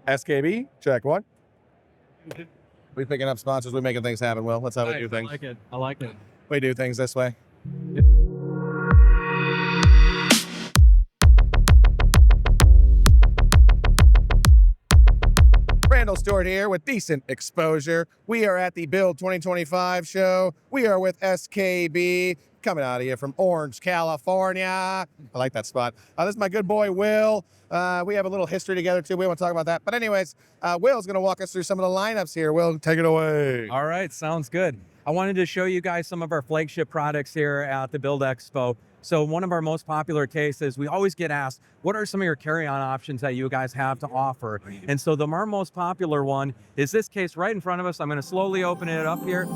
SKB, check one. We picking up sponsors, we making things happen, Will. That's how we do things. I like it. I like it. We do things this way. Randall Stewart here with Decent Exposure. We are at the Build 2025 show. We are with SKB, coming out of here from Orange, California. I like that spot. This is my good boy, Will. We have a little history together, too. We won't talk about that. But anyways, Will's going to walk us through some of the lineups here. Will, take it away. All right, sounds good. I wanted to show you guys some of our flagship products here at the Build Expo. So one of our most popular cases, we always get asked, what are some of your carry-on options that you guys have to offer? And so our most popular one is this case right in front of us. I'm going to slowly open it up here.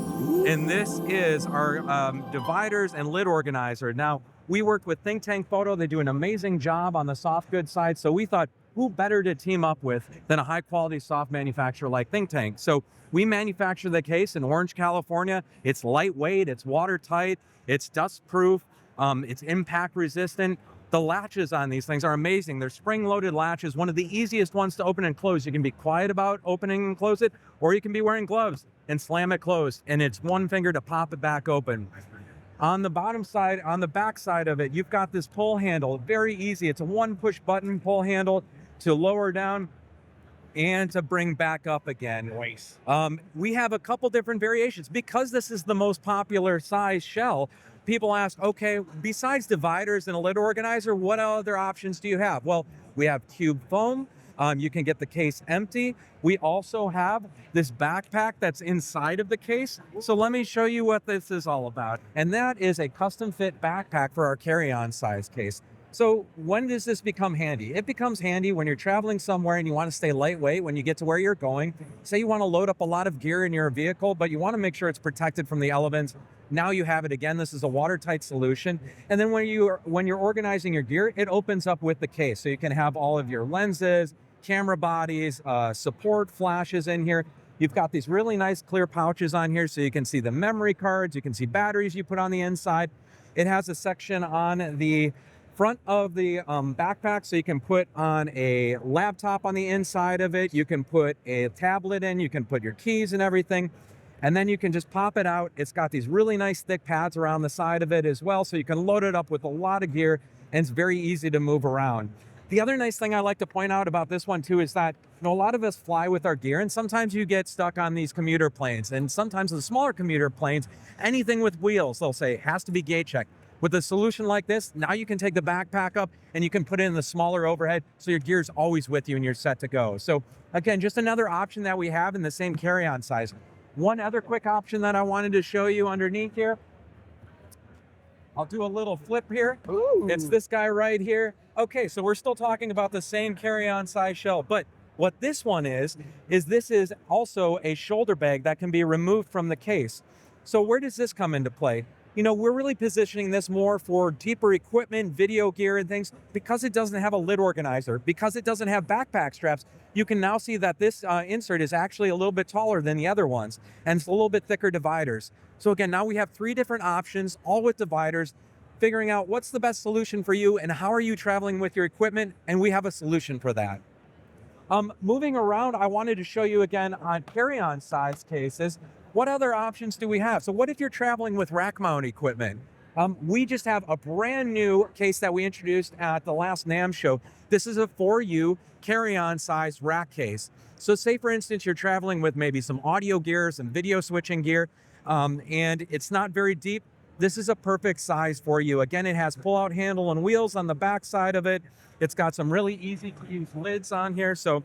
And this is our dividers and lid organizer. Now, we worked with Think Tank Photo. They do an amazing job on the soft goods side. So we thought, who better to team up with than a high-quality soft manufacturer like Think Tank? So we manufacture the case in Orange, California. It's lightweight, it's watertight, it's dust-proof. It's impact resistant. The latches on these things are amazing. They're spring-loaded latches, one of the easiest ones to open and close. You can be quiet about opening and close it, or you can be wearing gloves and slam it closed, and it's one finger to pop it back open. On the bottom side, on the back side of it, you've got this pull handle, very easy. It's a one-push button pull handle to lower down and to bring back up again. Nice. We have a couple different variations. Because this is the most popular size shell, people ask, okay, besides dividers and a lid organizer, what other options do you have? Well, we have cube foam. You can get the case empty. We also have this backpack that's inside of the case. So let me show you what this is all about. And that is a custom fit backpack for our carry-on size case. So when does this become handy? It becomes handy when you're traveling somewhere and you want to stay lightweight when you get to where you're going. Say you want to load up a lot of gear in your vehicle, but you want to make sure it's protected from the elements. Now you have it again. This is a watertight solution. And then when you're organizing your gear, it opens up with the case. So you can have all of your lenses, camera bodies, support flashes in here. You've got these really nice clear pouches on here so you can see the memory cards, you can see batteries you put on the inside. It has a section on the front of the backpack so you can put on a laptop on the inside of it. You can put a tablet in, you can put your keys and everything, and then you can just pop it out. It's got these really nice thick pads around the side of it as well, so you can load it up with a lot of gear, and it's very easy to move around. The other nice thing I like to point out about this one too is that a lot of us fly with our gear, and sometimes you get stuck on these commuter planes, and sometimes the smaller commuter planes, anything with wheels, they'll say it has to be gate checked. With a solution like this, now you can take the backpack up and you can put it in the smaller overhead so your gear's always with you and you're set to go. So again, just another option that we have in the same carry-on size. One other quick option that I wanted to show you underneath here. I'll do a little flip here. Ooh. It's this guy right here. Okay, so we're still talking about the same carry-on size shell, but what this one is this is also a shoulder bag that can be removed from the case. So where does this come into play? We're really positioning this more for deeper equipment, video gear and things. Because it doesn't have a lid organizer, because it doesn't have backpack straps, you can now see that this insert is actually a little bit taller than the other ones, and it's a little bit thicker dividers. So again, now we have 3 different options, all with dividers, figuring out what's the best solution for you and how are you traveling with your equipment, and we have a solution for that. Moving around, I wanted to show you again on carry-on size cases, what other options do we have? So what if you're traveling with rack mount equipment? We just have a brand new case that we introduced at the last NAMM show. This is a 4U carry-on size rack case. So say for instance, you're traveling with maybe some audio gear, some video switching gear, and it's not very deep. This is a perfect size for you. Again, it has pull-out handle and wheels on the back side of it. It's got some really easy to use lids on here. So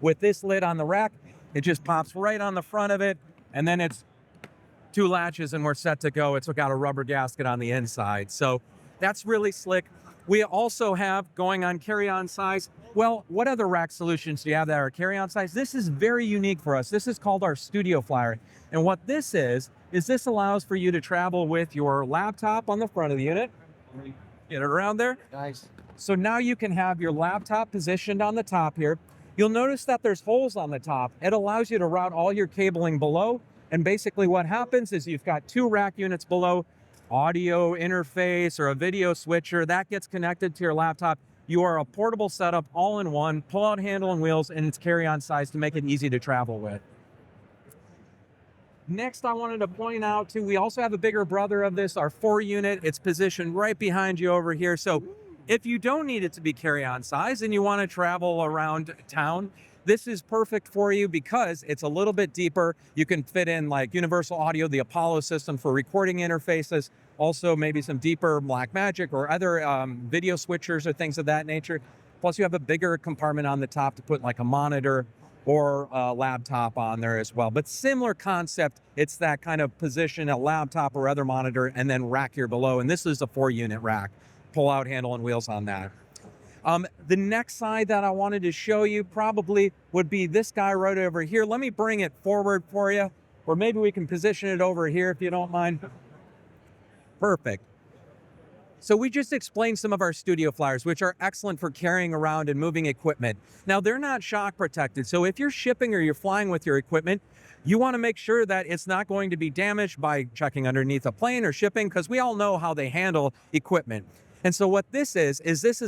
with this lid on the rack, it just pops right on the front of it. And then it's 2 latches and we're set to go. It's got a rubber gasket on the inside. So that's really slick. We also have, going on carry-on size, well, what other rack solutions do you have that are carry-on size? This is very unique for us. This is called our Studio Flyer. And what this is this allows for you to travel with your laptop on the front of the unit. Get it around there. Nice. So now you can have your laptop positioned on the top here. You'll notice that there's holes on the top. It allows you to route all your cabling below. And basically what happens is you've got 2 rack units below, audio interface or a video switcher that gets connected to your laptop. You are a portable setup all in one, pull out handle and wheels, and it's carry-on size to make it easy to travel with. Next, I wanted to point out too, we also have a bigger brother of this, our 4-unit. It's positioned right behind you over here. So if you don't need it to be carry-on size and you want to travel around town, this is perfect for you because it's a little bit deeper. You can fit in like universal audio, the Apollo system for recording interfaces, also maybe some deeper Blackmagic or other video switchers or things of that nature. Plus you have a bigger compartment on the top to put like a monitor or a laptop on there as well. But similar concept, it's that kind of position, a laptop or other monitor, and then rack here below. And this is a 4-unit rack, pull out handle and wheels on that. The next side that I wanted to show you probably would be this guy right over here. Let me bring it forward for you, or maybe we can position it over here if you don't mind. Perfect. So we just explained some of our studio flyers, which are excellent for carrying around and moving equipment. Now, they're not shock protected. So if you're shipping or you're flying with your equipment, you want to make sure that it's not going to be damaged by checking underneath a plane or shipping, because we all know how they handle equipment. And so what this is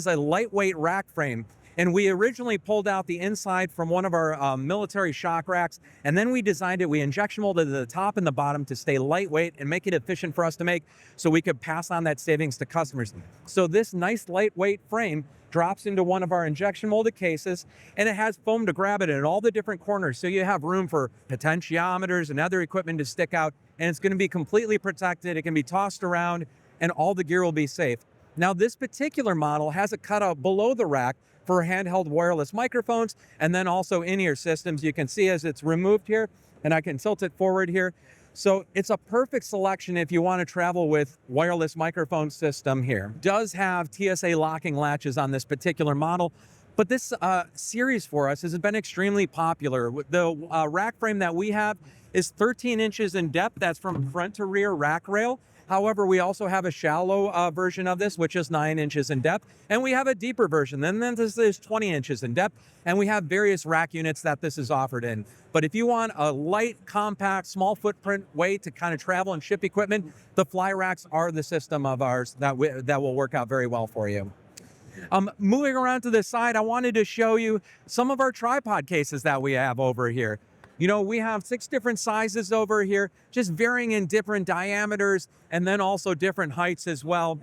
a lightweight rack frame. And we originally pulled out the inside from one of our military shock racks, and then we designed it, we injection molded the top and the bottom to stay lightweight and make it efficient for us to make, so we could pass on that savings to customers. So this nice lightweight frame drops into one of our injection molded cases, and it has foam to grab it in all the different corners, so you have room for potentiometers and other equipment to stick out, and it's going to be completely protected. It can be tossed around, and all the gear will be safe. Now, this particular model has a cutout below the rack for handheld wireless microphones, and then also in-ear systems. You can see as it's removed here, and I can tilt it forward here. So it's a perfect selection if you want to travel with wireless microphone system here. Does have TSA locking latches on this particular model, but this series for us has been extremely popular. The rack frame that we have is 13 inches in depth. That's from front to rear rack rail. However, we also have a shallow version of this, which is 9 inches in depth, and we have a deeper version. Then this is 20 inches in depth, and we have various rack units that this is offered in. But if you want a light, compact, small footprint way to kind of travel and ship equipment, the fly racks are the system of ours that will work out very well for you. Moving around to the side, I wanted to show you some of our tripod cases that we have over here. You know, we have 6 different sizes over here, just varying in different diameters and then also different heights as well.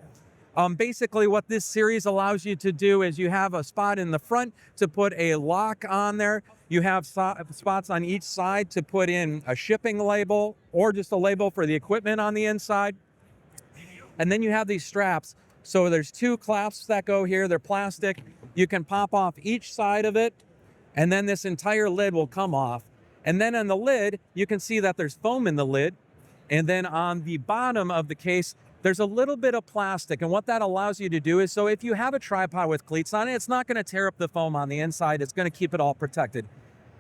Basically, what this series allows you to do is you have a spot in the front to put a lock on there. You have spots on each side to put in a shipping label or just a label for the equipment on the inside. And then you have these straps. So there's 2 clasps that go here. They're plastic. You can pop off each side of it, and then this entire lid will come off. And then on the lid, you can see that there's foam in the lid. And then on the bottom of the case, there's a little bit of plastic. And what that allows you to do is, so if you have a tripod with cleats on it, it's not going to tear up the foam on the inside. It's going to keep it all protected.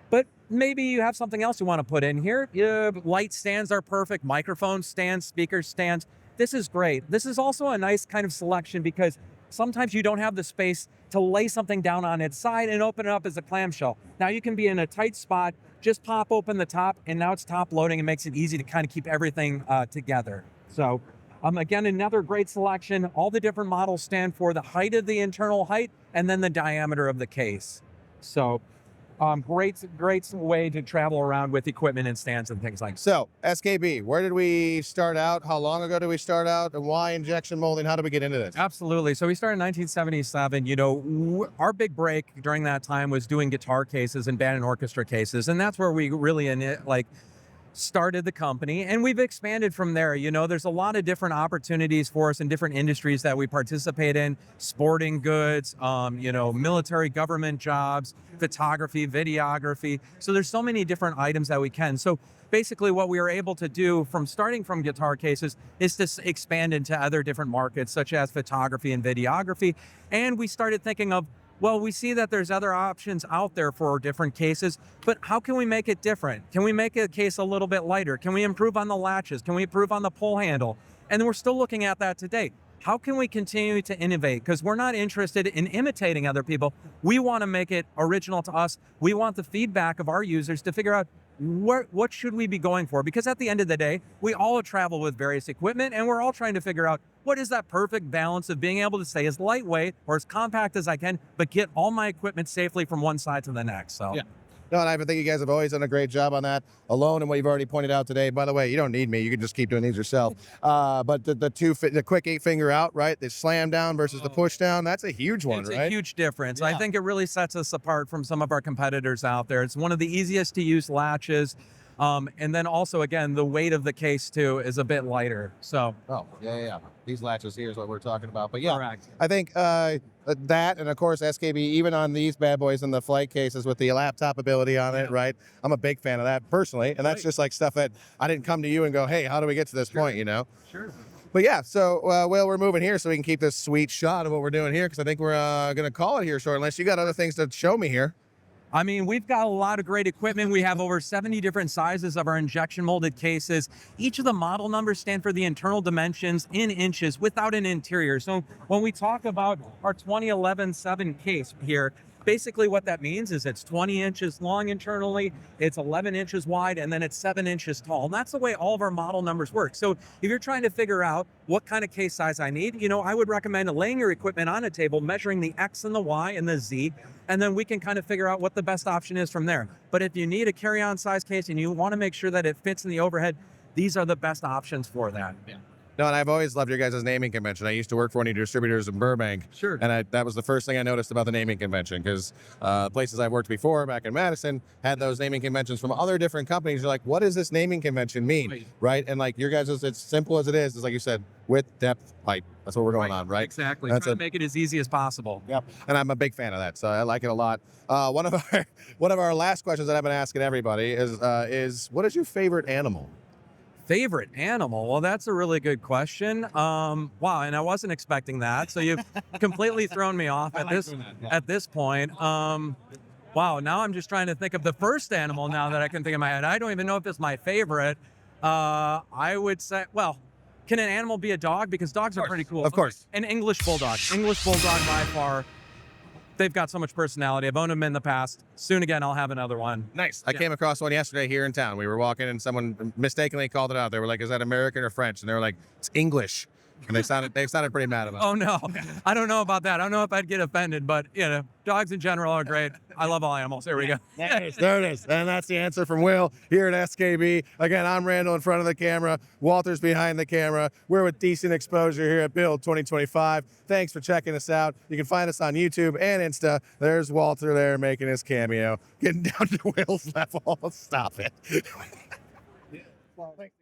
But maybe you have something else you want to put in here. Light stands are perfect. Microphone stands, speaker stands. This is great. This is also a nice kind of selection because sometimes you don't have the space to lay something down on its side and open it up as a clamshell. Now you can be in a tight spot, just pop open the top, and now it's top loading. It makes it easy to kind of keep everything together. So again, another great selection. All the different models stand for the height of the internal height and then the diameter of the case. So great way to travel around with equipment and stands and things like that. So SKB, where did we start out? How long ago did we start out? And why injection molding? How did we get into this? Absolutely. So we started in 1977. You know, our big break during that time was doing guitar cases and band and orchestra cases. And that's where we really started the company, and we've expanded from there. You know, there's a lot of different opportunities for us in different industries that we participate in: sporting goods, you know, military, government jobs, photography, videography. So there's so many different items that we can. So basically what we were able to do from starting from guitar cases is to expand into other different markets, such as photography and videography. And we started thinking of, well, we see that there's other options out there for different cases, but how can we make it different? Can we make a case a little bit lighter? Can we improve on the latches? Can we improve on the pull handle? And we're still looking at that today. How can we continue to innovate? Because we're not interested in imitating other people. We want to make it original to us. We want the feedback of our users to figure out, what should we be going for? Because at the end of the day, we all travel with various equipment, and we're all trying to figure out what is that perfect balance of being able to stay as lightweight or as compact as I can, but get all my equipment safely from one side to the next. So. Yeah. No, and I think you guys have always done a great job on that alone, and what you've already pointed out today. By the way, you don't need me. You can just keep doing these yourself. But the quick 8-finger out, right? The slam down versus the push down, that's a huge one, it's right? a huge difference. Yeah. I think it really sets us apart from some of our competitors out there. It's one of the easiest to use latches. And then also, again, the weight of the case too is a bit lighter. So. Oh, yeah. These latches here is what we're talking about. But yeah, Correct. I think that, and of course SKB, even on these bad boys in the flight cases with the laptop ability on it, right? I'm a big fan of that personally, and that's just like stuff that I didn't come to you and go, hey, how do we get to this point, you know? Sure. But yeah, so well, we're moving here so we can keep this sweet shot of what we're doing here, because I think we're going to call it here short, unless you got other things to show me here. I mean, we've got a lot of great equipment. We have over 70 different sizes of our injection molded cases. Each of the model numbers stand for the internal dimensions in inches without an interior. So when we talk about our 2011-7 case here, basically what that means is it's 20 inches long internally, it's 11 inches wide, and then it's 7 inches tall. And that's the way all of our model numbers work. So if you're trying to figure out what kind of case size I need, you know, I would recommend laying your equipment on a table, measuring the X and the Y and the Z, and then we can kind of figure out what the best option is from there. But if you need a carry-on size case and you want to make sure that it fits in the overhead, these are the best options for that. Yeah. No, and I've always loved your guys' naming convention. I used to work for one of your distributors in Burbank. Sure. And that was the first thing I noticed about the naming convention, because places I've worked before back in Madison had those naming conventions from other different companies. You're like, what does this naming convention mean? Right? And like your guys, it's simple as it is. It's like you said, width, depth, height. That's what we're going on, right? Exactly. That's Try to make it as easy as possible. Yep. And I'm a big fan of that, so I like it a lot. One of our last questions that I've been asking everybody is what is your favorite animal? Favorite animal? Well, that's a really good question. Wow, and I wasn't expecting that. So you've completely thrown me off at this point. Wow, now I'm just trying to think of the first animal now that I can think in my head. I don't even know if it's my favorite. I would say, well, can an animal be a dog? Because dogs are pretty cool. Of course. An English bulldog. English bulldog by far. They've got so much personality. I've owned them in the past. Soon again, I'll have another one. Nice. I came across one yesterday here in town. We were walking and someone mistakenly called it out. They were like, is that American or French? And they were like, it's English. And they sounded pretty mad about it. Oh, no. I don't know about that. I don't know if I'd get offended, but, you know, dogs in general are great. I love all animals. There we go. Nice. There it is. And that's the answer from Will here at SKB. Again, I'm Randall in front of the camera. Walter's behind the camera. We're with DecentEXPOsure here at Build 2025. Thanks for checking us out. You can find us on YouTube and Insta. There's Walter there making his cameo. Getting down to Will's level. Stop it. Well, thanks.